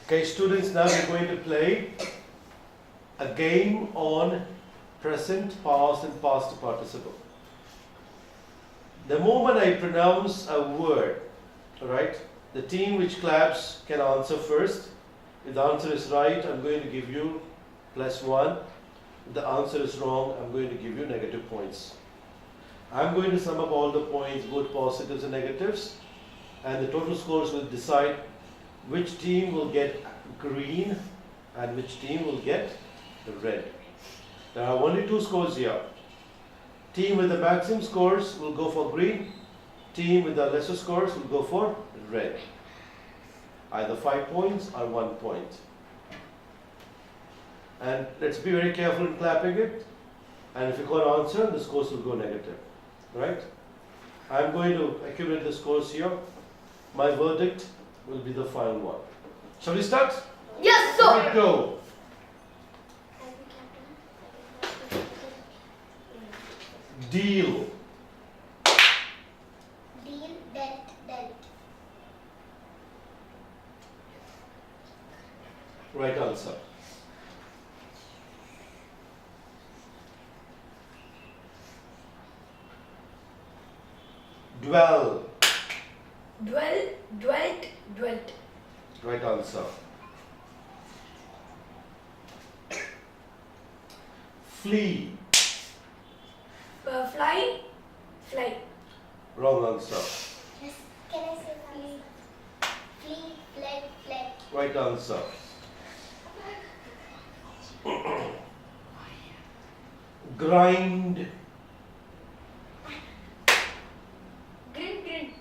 Okay, students, now we're going to play a game on present, past and past participle. The moment I pronounce a word, right, the team which claps can answer first. If the answer is right, I'm going to give you +1. If the answer is wrong, I'm going to give you negative points. I'm going to sum up all the points, both positives and negatives, and the total scores will decide which team will get green and which team will get red. There are only 2 scores here. Team with the maximum scores will go for green. Team with the lesser scores will go for red. Either 5 points or 1 point. And let's be very careful in clapping it. And if you can't answer, the scores will go negative. Right? I'm going to accumulate the scores here. My verdict will be the final one. Shall we start? Yes, sir. Here we go. Deal. Deal, dealt. Right answer. Dwell. Dwelt. Right answer. Flee. Fly. Wrong answer. Yes. Can I say flee? Fled. Right answer. Grind. Grind.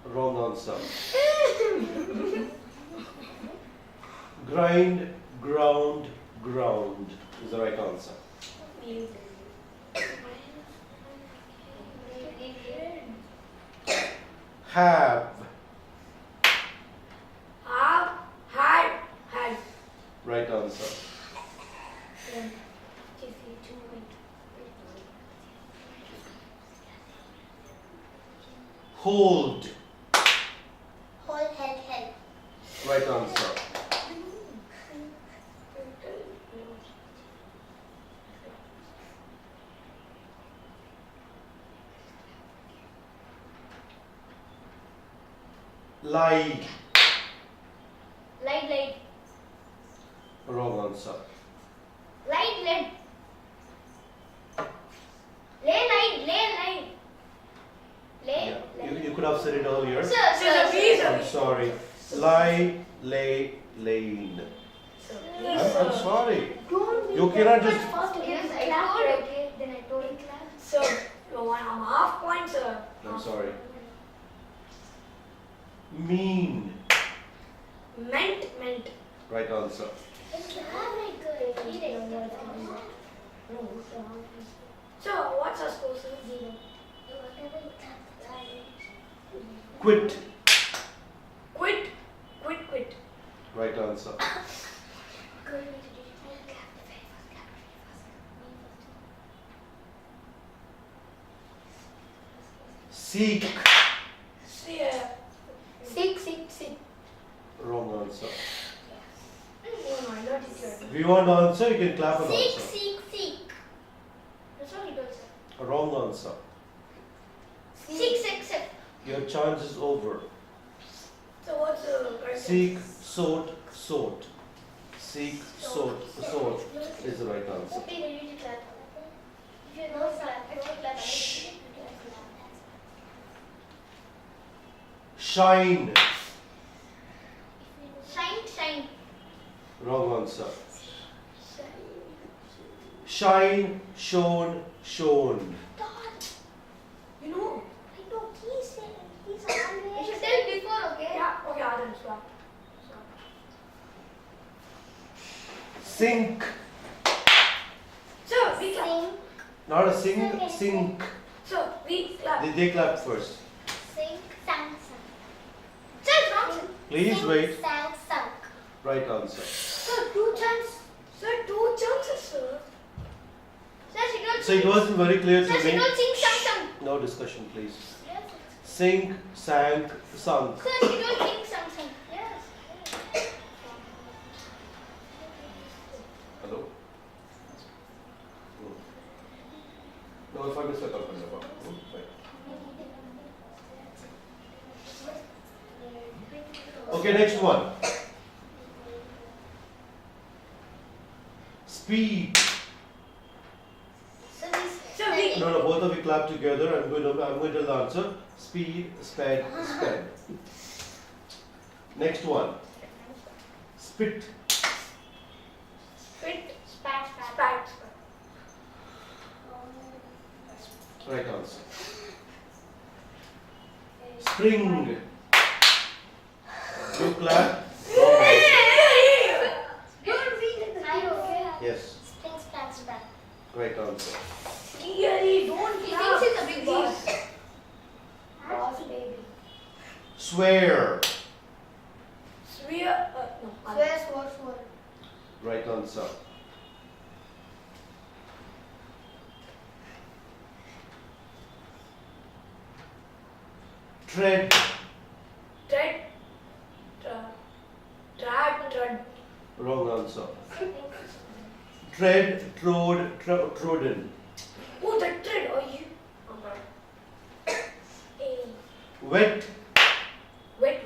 Wrong answer. Grind, ground is the right answer. Have. Had. Right answer. Hold. Held. Right answer. Lied. Lied. Wrong answer. Led. Yeah. You could have said it earlier. Sir. I'm sorry. Lie, lay, lane. I'm sorry. You cannot just. Yes, I told. Then I told him. So, I'm half point, sir. I'm sorry. Mean. Meant. Right answer. So, what's our score, sir? 0. Quit. Quit. Right answer. Seek. Seek. Wrong answer. Oh my God, it's your If you want to answer, you can clap an answer. Seek. That's what he does, sir. Wrong answer. Seek. Your chance is over. So, what's the correct Seek, sought. Seek, sought is the right answer. Okay, you need to clap. If you know clap. Shh. Shine. Shine. Wrong answer. Shine, shone. You know? I know he's always. You should tell before, okay? Yeah, okay, I'll stop. Sink. So, we clap. Not a sink, sink. So, we clap. They clap first. Sink, sang. Sir, it's wrong, sir. Please Sink, wait. sang, sunk. Right answer. Sir, 2 chances. Sir, 2 chances, sir. Sir, she don't So it wasn't very clear Sir, to she me. don't sing, sang. No discussion, please. Yes. Sink, sank, sunk. Sir, she don't sing, sang. Yes. Bagus lah kalau kena apa. Okay, next one. Speed. No, both of you clap together. I'm going to tell the answer. Speed, sped, sped. Next one. Spit. Spat. Right answer. Spring. You clap. Wrong answer. Yes. Right answer. Really, don't He laugh. thinks it's a big deal. Boss baby. Swear. Swear. No. Swear. Right answer. Tread. Tread. Trad. Wrong answer. Tread, trodden. Oh, the tread. Oh, you. Wet. Wait.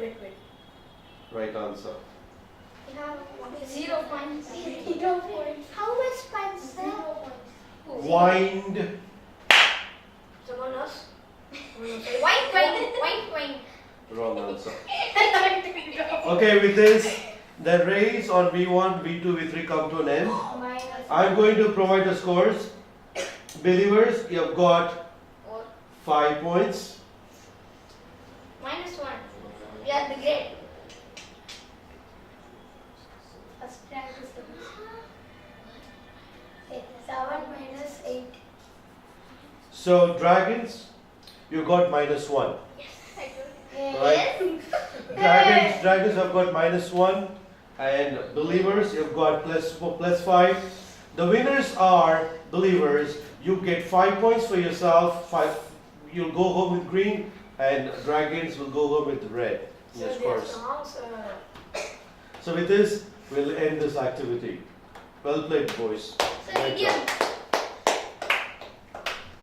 Right answer. 0 points. How much points, sir? Wind. Someone else? Wine. Wrong answer. Okay, with this, the race on V1, V2, V3 come to an end. I'm going to provide the scores. Believers, you have got 5 points. -1. Yeah, the grade. 7 minus 8. So, dragons, you got -1. Right? Dragons have got -1, and believers, you've got +5. The winners are believers. You get 5 points for yourself. 5. You'll go home with green, and dragons will go home with red. Yes, of course. So with this, we'll end this activity. Well played, boys. So, Great job.